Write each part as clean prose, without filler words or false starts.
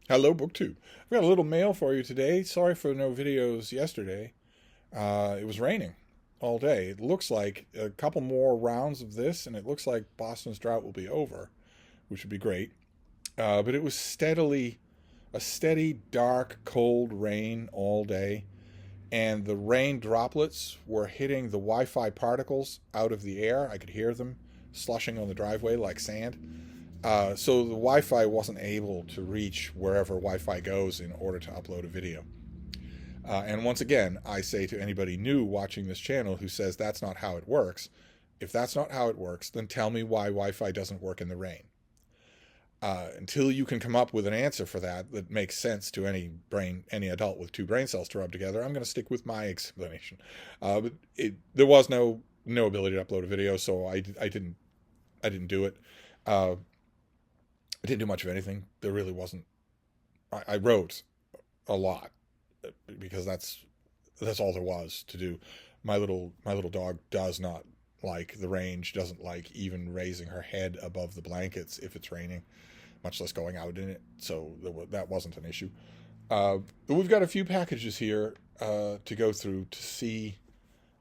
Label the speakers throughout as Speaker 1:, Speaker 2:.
Speaker 1: Hello, BookTube. I've got a little mail for you today. Sorry for no videos yesterday. It was raining all day. It looks like a couple more rounds of this, and it looks like Boston's drought will be over, which would be great. But it was a steady, dark, cold rain all day, and the rain droplets were hitting the Wi-Fi particles out of the air. I could hear them slushing on the driveway like sand. So the Wi-Fi wasn't able to reach wherever Wi-Fi goes in order to upload a video. And once again, I say to anybody new watching this channel who says that's not how it works, if that's not how it works, then tell me why Wi-Fi doesn't work in the rain. Until you can come up with an answer for that that makes sense to any adult with two brain cells to rub together, I'm going to stick with my explanation. But there was no ability to upload a video, so I didn't do it. I didn't do much of anything. There really wasn't. I wrote a lot because that's all there was to do. My little dog does not like the range, doesn't like even raising her head above the blankets if it's raining, much less going out in it. So that wasn't an issue. But we've got a few packages here to go through to see.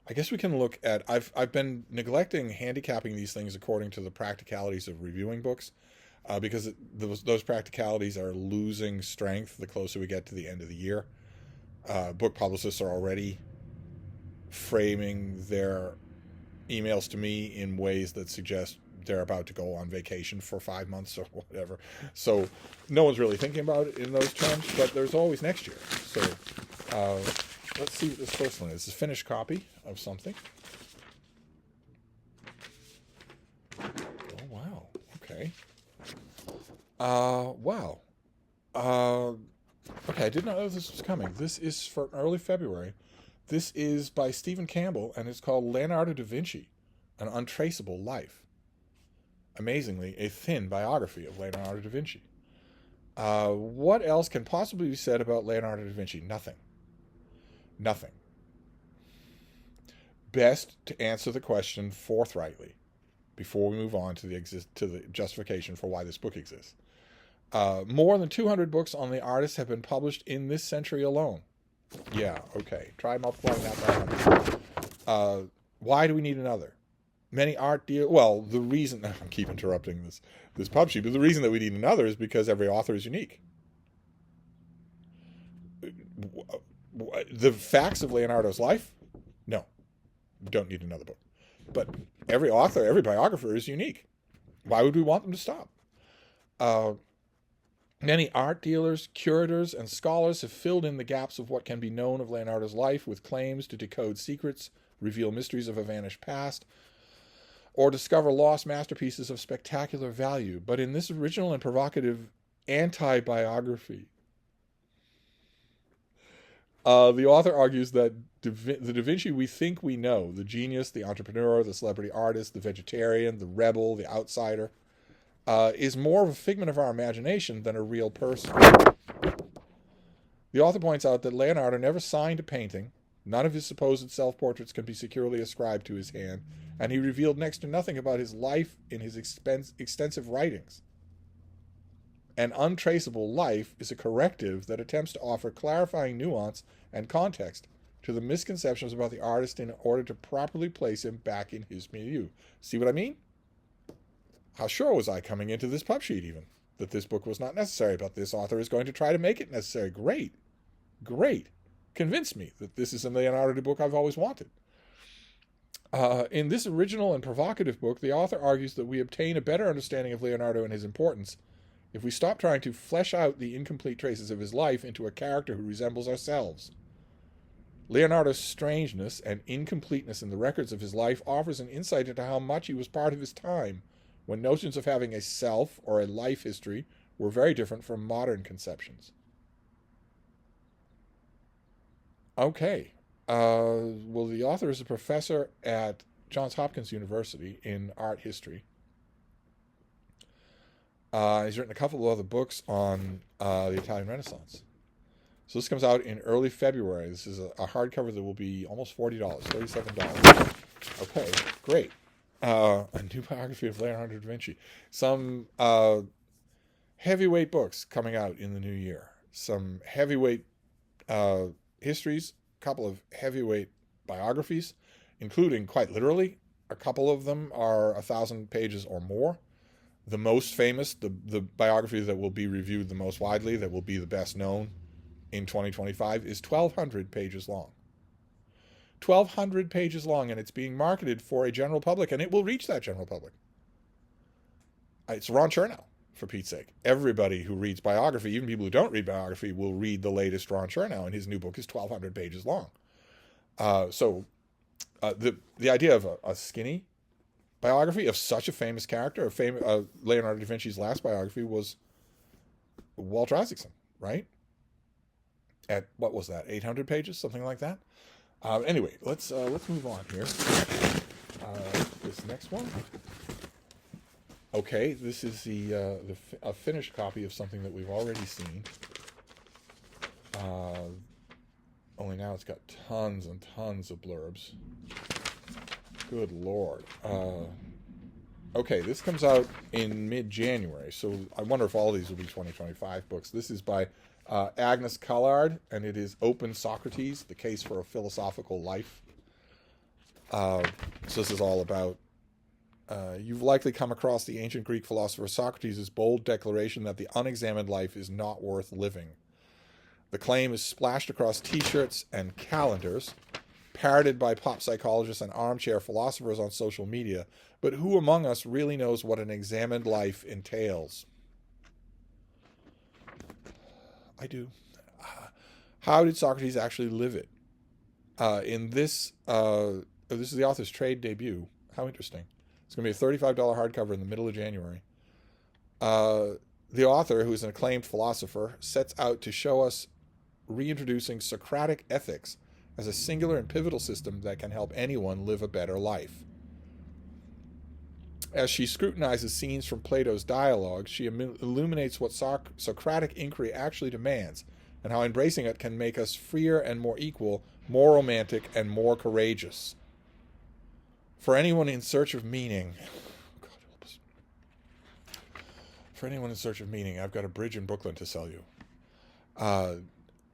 Speaker 1: I guess we can look at. I've been neglecting handicapping these things according to the practicalities of reviewing books, because those practicalities are losing strength the closer we get to the end of the year. Book publicists are already framing their emails to me in ways that suggest they're about to go on vacation for 5 months or whatever. So no one's really thinking about it in those terms, but there's always next year. So let's see what this first one is. It's a finished copy of something. Oh, wow. Okay. Wow. Okay, I did not know this was coming. This is for early February. This is by Stephen Campbell, and it's called Leonardo da Vinci, An Untraceable Life. Amazingly, a thin biography of Leonardo da Vinci. What else can possibly be said about Leonardo da Vinci? Nothing. Nothing. Best to answer the question forthrightly before we move on to the justification for why this book exists. More than 200 books on the artist have been published in this century alone. Yeah, okay. Try multiplying that by 100. Why do we need another? Many art deal. Well, the reason I keep interrupting this pub sheet, but the reason that we need another is because every author is unique. The facts of Leonardo's life, no, we don't need another book. But every author, every biographer is unique. Why would we want them to stop? Many art dealers, curators, and scholars have filled in the gaps of what can be known of Leonardo's life with claims to decode secrets, reveal mysteries of a vanished past, or discover lost masterpieces of spectacular value. But in this original and provocative anti-biography, the author argues that the Da Vinci we think we know, the genius, the entrepreneur, the celebrity artist, the vegetarian, the rebel, the outsider, is more of a figment of our imagination than a real person. The author points out that Leonardo never signed a painting, none of his supposed self-portraits can be securely ascribed to his hand, and he revealed next to nothing about his life in his extensive writings. An untraceable life is a corrective that attempts to offer clarifying nuance and context to the misconceptions about the artist in order to properly place him back in his milieu. See what I mean? How sure was I coming into this pub sheet even that this book was not necessary, but this author is going to try to make it necessary. Great. Great. Convince me that this is a Leonardo book I've always wanted. In this original and provocative book, the author argues that we obtain a better understanding of Leonardo and his importance if we stop trying to flesh out the incomplete traces of his life into a character who resembles ourselves. Leonardo's strangeness and incompleteness in the records of his life offers an insight into how much he was part of his time, when notions of having a self or a life history were very different from modern conceptions. Okay. Well, the author is a professor at Johns Hopkins University in art history. He's written a couple of other books on the Italian Renaissance. So this comes out in early February. This is a hardcover that will be almost $40, $37. Okay, great. A new biography of Leonardo da Vinci. Some heavyweight books coming out in the new year. Some heavyweight histories, a couple of heavyweight biographies, including, quite literally, a couple of them are 1,000 pages or more. The most famous, the biography that will be reviewed the most widely, that will be the best known in 2025, is 1,200 pages long. 1,200 pages long, and it's being marketed for a general public, and it will reach that general public. It's Ron Chernow, for Pete's sake. Everybody who reads biography, even people who don't read biography, will read the latest Ron Chernow, and his new book is 1,200 pages long. The idea of a skinny biography of such a famous character, Leonardo da Vinci's last biography was Walter Isaacson, right? At, what was that, 800 pages, something like that? Anyway, let's move on here. This next one. Okay, this is a finished copy of something that we've already seen. Only now it's got tons and tons of blurbs. Good Lord. Okay, this comes out in mid-January, so I wonder if all these will be 2025 books. This is by Agnes Callard, and it is Open Socrates, The Case for a Philosophical Life. So this is all about, you've likely come across the ancient Greek philosopher Socrates' bold declaration that the unexamined life is not worth living. The claim is splashed across t-shirts and calendars, parroted by pop psychologists and armchair philosophers on social media, but who among us really knows what an examined life entails? I do. How did Socrates actually live it? This is the author's trade debut. How interesting. It's going to be a $35 hardcover in the middle of January. The author, who is an acclaimed philosopher, sets out to show us reintroducing Socratic ethics as a singular and pivotal system that can help anyone live a better life. As she scrutinizes scenes from Plato's dialogue, she illuminates what Socratic inquiry actually demands, and how embracing it can make us freer and more equal, more romantic, and more courageous. For anyone in search of meaning, God help us. For anyone in search of meaning, I've got a bridge in Brooklyn to sell you.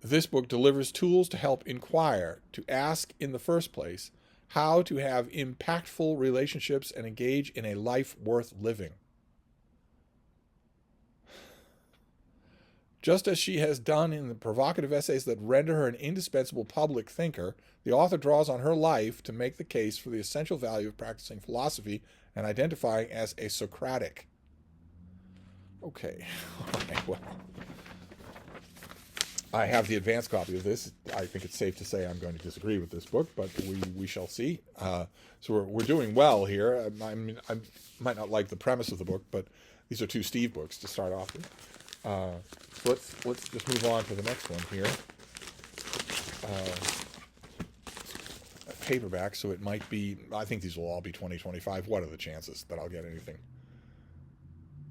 Speaker 1: This book delivers tools to help inquire, to ask in the first place, how to have impactful relationships and engage in a life worth living. Just as she has done in the provocative essays that render her an indispensable public thinker, the author draws on her life to make the case for the essential value of practicing philosophy and identifying as a Socratic. Okay, all right, well, I have the advanced copy of this. I think it's safe to say I'm going to disagree with this book, but we shall see. So we're doing well here. I might not like the premise of the book, but these are two Steve books to start off with. So let's just move on to the next one here. Paperback, so it might be. I think these will all be 2025. What are the chances that I'll get anything?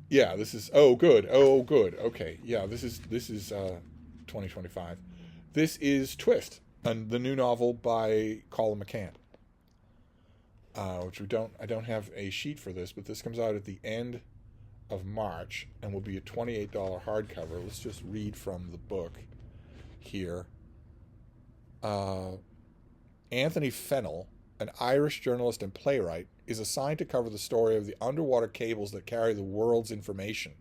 Speaker 1: Yeah, this is. Oh, good. Oh, good. Okay. Yeah, this is 2025. This is Twist, and the new novel by Colum McCann. Which I don't have a sheet for this, but this comes out at the end of March and will be a $28 hardcover. Let's just read from the book here. Anthony Fennell, an Irish journalist and playwright, is assigned to cover the story of the underwater cables that carry the world's information.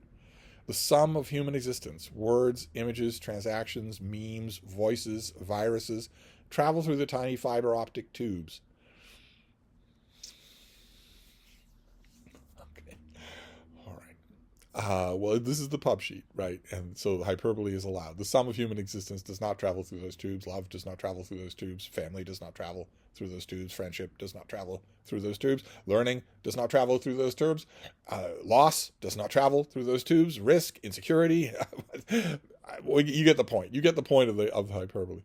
Speaker 1: The sum of human existence, words, images, transactions, memes, voices, viruses, travel through the tiny fiber optic tubes. Okay. All right. Well, this is the pub sheet, right? And so hyperbole is allowed. The sum of human existence does not travel through those tubes. Love does not travel through those tubes. Family does not travel through those tubes. Friendship does not travel through those tubes. Learning does not travel through those tubes. Loss does not travel through those tubes. Risk, insecurity. You get the point. You get the point of the hyperbole.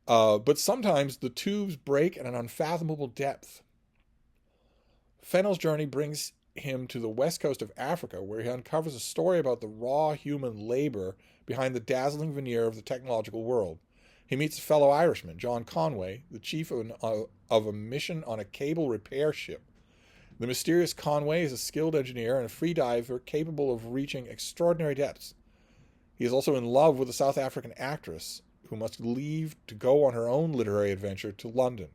Speaker 1: But sometimes the tubes break at an unfathomable depth. Fennell's journey brings him to the west coast of Africa, where he uncovers a story about the raw human labor behind the dazzling veneer of the technological world. He meets a fellow Irishman, John Conway, the chief of a mission on a cable repair ship. The mysterious Conway is a skilled engineer and a free diver capable of reaching extraordinary depths. He is also in love with a South African actress who must leave to go on her own literary adventure to London.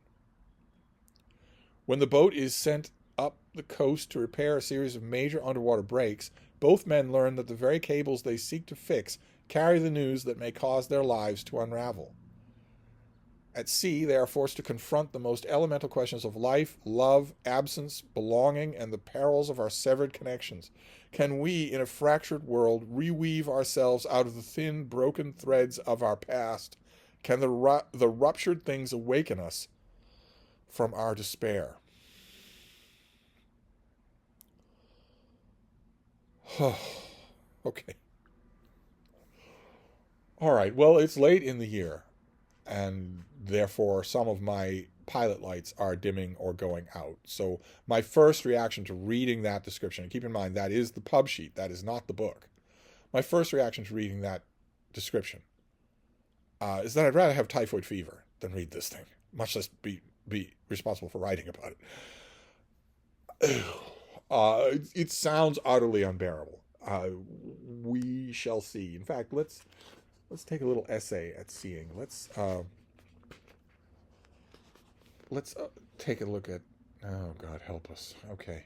Speaker 1: When the boat is sent up the coast to repair a series of major underwater breaks, both men learn that the very cables they seek to fix carry the news that may cause their lives to unravel. At sea, they are forced to confront the most elemental questions of life, love, absence, belonging, and the perils of our severed connections. Can we, in a fractured world, reweave ourselves out of the thin, broken threads of our past? Can the ruptured things awaken us from our despair? Okay. All right. Well, it's late in the year, and therefore some of my pilot lights are dimming or going out. So my first reaction to reading that description, and keep in mind that is the pub sheet, that is not the book. My first reaction to reading that description is that I'd rather have typhoid fever than read this thing, much less be responsible for writing about it. It sounds utterly unbearable. We shall see. In fact, let's take a little essay at seeing. Let's take a look at. Oh God, help us. Okay.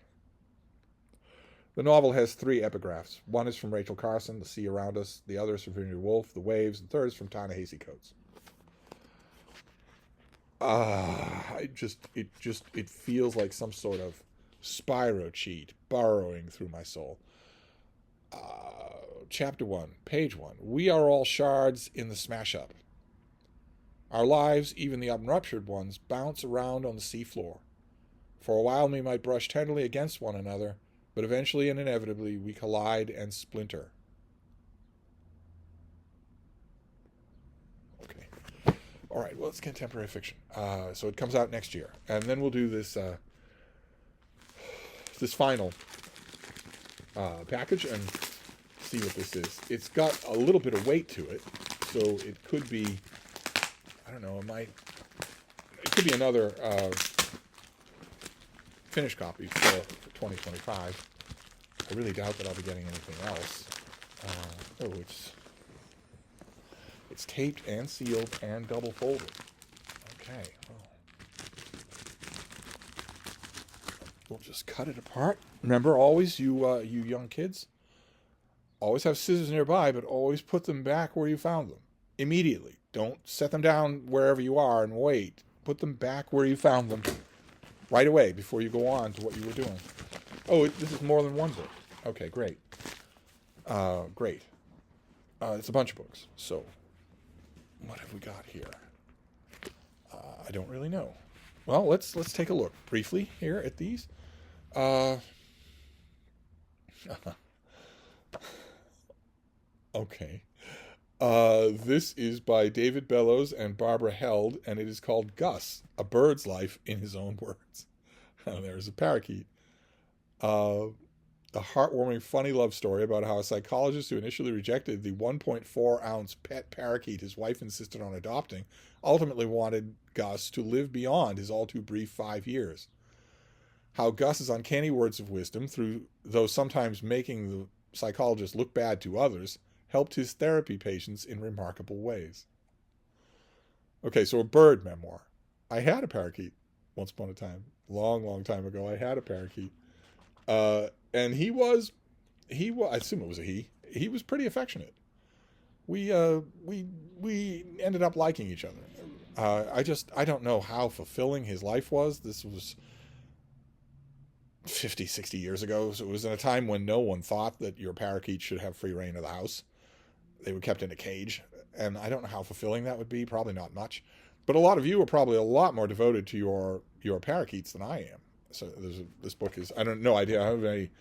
Speaker 1: The novel has 3 epigraphs. One is from Rachel Carson, The Sea Around Us. The other is from Virginia Woolf, The Waves. And the third is from Ta-Nehisi Coates. It feels like some sort of Spyro cheat burrowing through my soul. Chapter 1, page 1. We are all shards in the smash-up. Our lives, even the unruptured ones, bounce around on the seafloor. For a while we might brush tenderly against one another, but eventually and inevitably we collide and splinter. Okay. All right, well, it's contemporary fiction. So it comes out next year. And then we'll do this this final package and see what this is. It's got a little bit of weight to it, so it could be, I don't know, it could be another finished copy for 2025. I really doubt that I'll be getting anything else. It's taped and sealed and double folded. Okay. We'll just cut it apart. Remember, always, you young kids, always have scissors nearby, but always put them back where you found them. Immediately. Don't set them down wherever you are and wait. Put them back where you found them right away before you go on to what you were doing. Oh, this is more than one book. Okay, great. Great. It's a bunch of books. So, what have we got here? I don't really know. Well, let's take a look briefly here at these. Okay. This is by David Bellows and Barbara Held, and it is called Gus, A Bird's Life in His Own Words. There's a parakeet. A heartwarming, funny love story about how a psychologist who initially rejected the 1.4-ounce pet parakeet his wife insisted on adopting ultimately wanted Gus to live beyond his all-too-brief 5 years. How Gus's uncanny words of wisdom, though sometimes making the psychologist look bad to others, helped his therapy patients in remarkable ways. Okay, so a bird memoir. I had a parakeet once upon a time. Long time ago, I had a parakeet. And he was, I assume it was a he. He was pretty affectionate. We ended up liking each other. I don't know how fulfilling his life was. This was 50, 60 years ago. So it was in a time when no one thought that your parakeet should have free reign of the house. They were kept in a cage. And I don't know how fulfilling that would be. Probably not much. But a lot of you are probably a lot more devoted to your parakeets than I am. So this book is, I don't know idea. I don't have any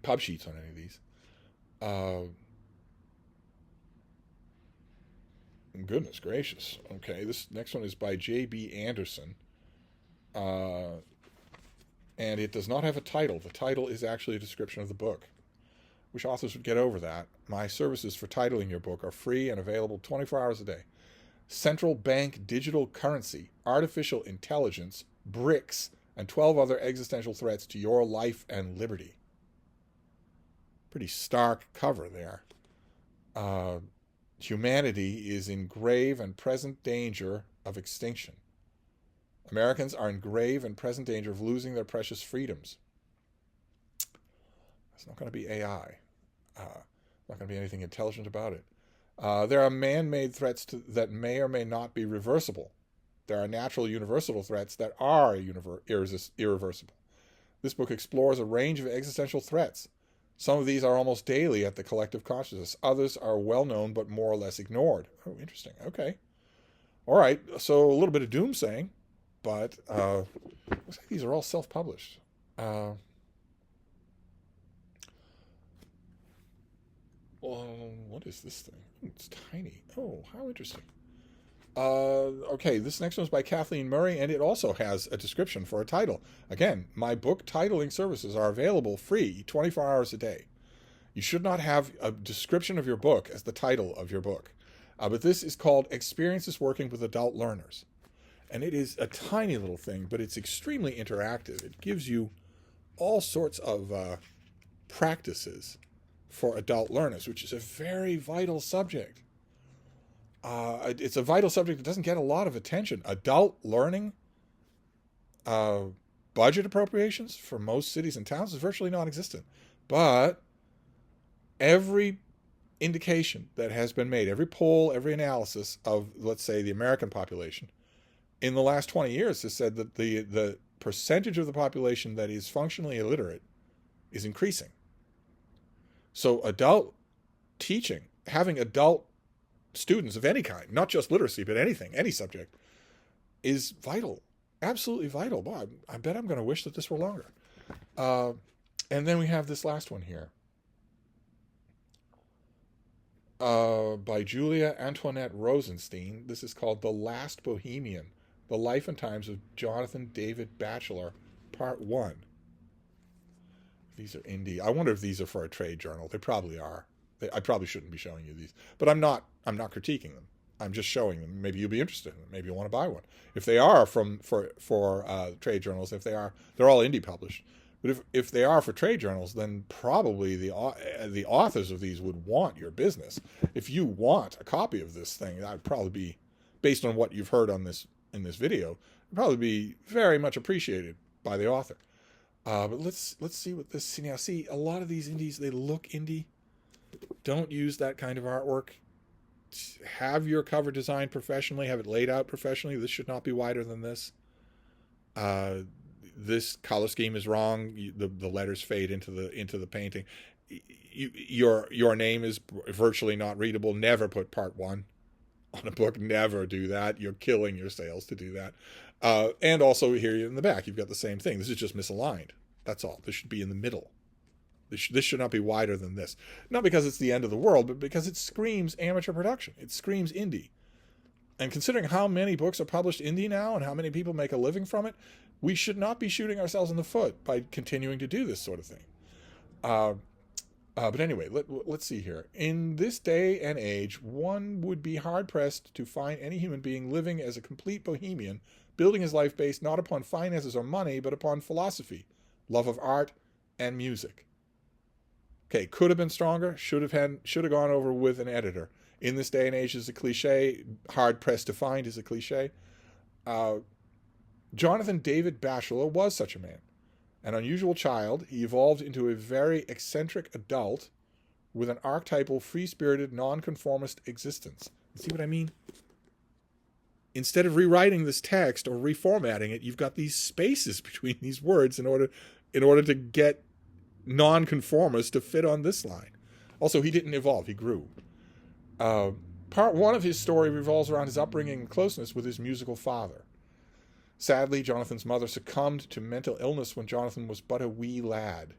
Speaker 1: pub sheets on any of these. Goodness gracious. Okay, this next one is by J.B. Anderson. And it does not have a title. The title is actually a description of the book. Wish authors would get over that. My services for titling your book are free and available 24 hours a day. Central bank digital currency, artificial intelligence, BRICS, and 12 other existential threats to your life and liberty. Pretty stark cover there. Humanity is in grave and present danger of extinction. Americans are in grave and present danger of losing their precious freedoms. It's not going to be AI. Not going to be anything intelligent about it. There are man-made threats that may or may not be reversible. There are natural universal threats that are irreversible. This book explores a range of existential threats. Some of these are almost daily at the collective consciousness. Others are well-known but more or less ignored. Oh, interesting. Okay. All right. So a little bit of doomsaying, but looks like these are all self-published. What is this thing? It's tiny. Oh, how interesting. Okay, this next one's by Kathleen Murray, and it also has a description for a title. Again, my book titling services are available free 24 hours a day. You should not have a description of your book as the title of your book. But this is called Experiences Working with Adult Learners. And it is a tiny little thing, but it's extremely interactive. It gives you all sorts of practices for adult learners, which is a very vital subject. It's a vital subject that doesn't get a lot of attention. Adult learning, budget appropriations for most cities and towns is virtually non-existent. But every indication that has been made, every poll, every analysis of, let's say, the American population in the last 20 years has said that the percentage of the population that is functionally illiterate is increasing. So adult teaching, having adult students of any kind, not just literacy, but anything, any subject, is vital, absolutely vital. Boy, I bet I'm going to wish that this were longer. And then we have this last one here. By Julia Antoinette Rosenstein. This is called The Last Bohemian, The Life and Times of Jonathan David Batchelor, Part 1. These are indie. I wonder if these are for a trade journal. They probably are. I probably shouldn't be showing you these. But I'm not critiquing them. I'm just showing them. Maybe you'll be interested in them. Maybe you'll want to buy one. If they are for trade journals, if they are, they're all indie published. But if they are for trade journals, then probably the authors of these would want your business. If you want a copy of this thing, that would probably be, based on what you've heard on this in this video, would probably be very much appreciated by the author. But let's see what this. Now, see, a lot of these indies, they look indie. Don't use that kind of artwork. Have your cover designed professionally. Have it laid out professionally. This should not be wider than this. This color scheme is wrong. The letters fade into the painting. Your name is virtually not readable. Never put Part 1 on a book. Never do that. You're killing your sales to do that. And also here in the back, you've got the same thing. This is just misaligned. That's all. This should be in the middle. This should not be wider than this. Not because it's the end of the world, but because it screams amateur production. It screams indie. And considering how many books are published indie now and how many people make a living from it, we should not be shooting ourselves in the foot by continuing to do this sort of thing. But anyway, let's see here. In this day and age, one would be hard-pressed to find any human being living as a complete bohemian, building his life based not upon finances or money, but upon philosophy, love of art, and music. Okay, could have been stronger, should have gone over with an editor. In this day and age is a cliche, hard-pressed to find is a cliche. Jonathan David Batchelor was such a man. An unusual child, he evolved into a very eccentric adult with an archetypal, free-spirited, nonconformist existence. See what I mean? Instead of rewriting this text or reformatting it, you've got these spaces between these words in order to get nonconformists to fit on this line. Also, he didn't evolve, he grew. Part 1 of his story revolves around his upbringing and closeness with his musical father. Sadly, Jonathan's mother succumbed to mental illness when Jonathan was but a wee lad.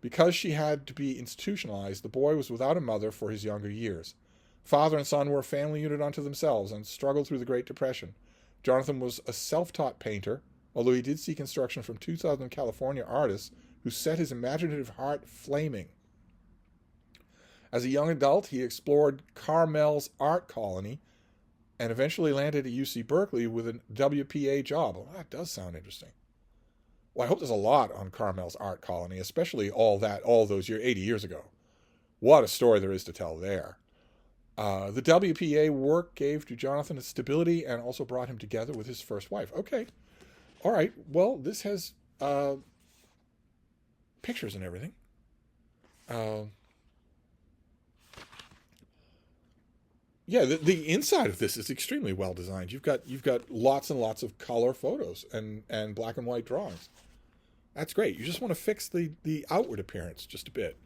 Speaker 1: Because she had to be institutionalized, the boy was without a mother for his younger years. Father and son were a family unit unto themselves and struggled through the Great Depression. Jonathan was a self-taught painter, although he did seek instruction from 2 Southern California artists who set his imaginative heart flaming. As a young adult, he explored Carmel's art colony and eventually landed at UC Berkeley with a WPA job. Well, that does sound interesting. Well, I hope there's a lot on Carmel's art colony, especially all those 80 years ago. What a story there is to tell there. The WPA work gave to Jonathan stability and also brought him together with his first wife. Okay. All right. Well, this has pictures and everything. Yeah, the inside of this is extremely well designed. You've got lots and lots of color photos and black and white drawings. That's great. You just want to fix the outward appearance just a bit.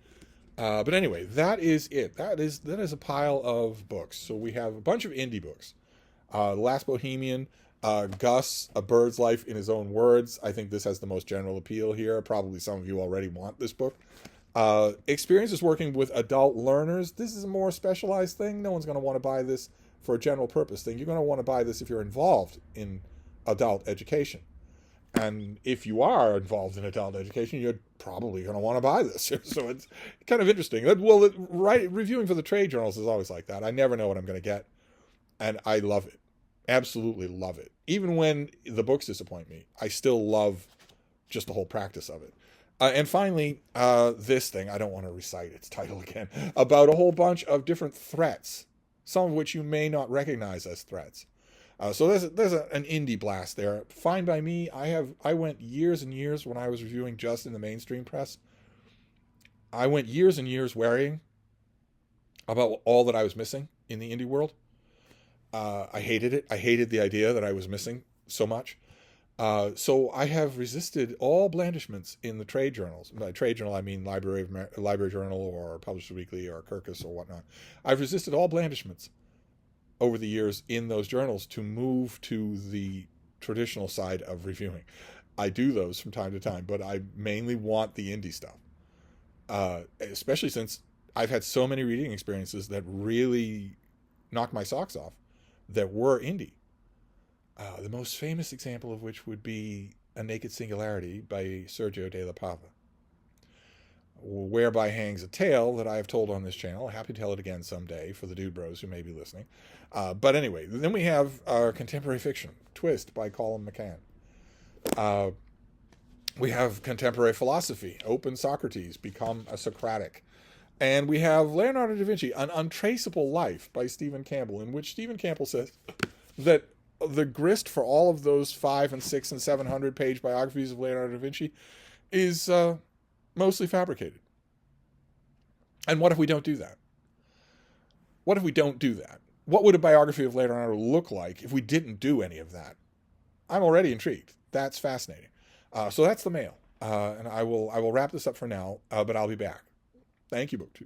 Speaker 1: But anyway, that is it. That is a pile of books. So we have a bunch of indie books. The Last Bohemian, Gus, A Bird's Life in His Own Words. I think this has the most general appeal here. Probably some of you already want this book. Experiences working with adult learners. This is a more specialized thing. No one's going to want to buy this for a general purpose thing. You're going to want to buy this if you're involved in adult education. And if you are involved in adult education, you're probably going to want to buy this. So it's kind of interesting. Well, reviewing for the trade journals is always like that. I never know what I'm going to get. And I love it. Absolutely love it. Even when the books disappoint me, I still love just the whole practice of it. And finally, this thing, I don't want to recite its title again, about a whole bunch of different threats, some of which you may not recognize as threats. So there's an indie blast there. Fine by me. I went years and years when I was reviewing just in the mainstream press. I went years and years worrying about all that I was missing in the indie world. I hated it. I hated the idea that I was missing so much. So I have resisted all blandishments in the trade journals. By trade journal, I mean Library Journal or Publishers Weekly or Kirkus or whatnot. I've resisted all blandishments over the years in those journals to move to the traditional side of reviewing. I do those from time to time, but I mainly want the indie stuff. Especially since I've had so many reading experiences that really knocked my socks off that were indie. The most famous example of which would be A Naked Singularity by Sergio de la Pava, whereby hangs a tale that I have told on this channel. Happy to tell it again someday for the dude bros who may be listening. But anyway, then we have contemporary fiction, Twist by Colum McCann. We have contemporary philosophy, Open Socrates, Become a Socratic. And we have Leonardo da Vinci, An Untraceable Life by Stephen Campbell, in which Stephen Campbell says that the grist for all of those 500 and 600 and 700 page biographies of Leonardo da Vinci is mostly fabricated. And what if we don't do that? What if we don't do that? What would a biography of Leonardo look like if we didn't do any of that? I'm already intrigued. That's fascinating. So that's the mail. And I will wrap this up for now, but I'll be back. Thank you, BookTube.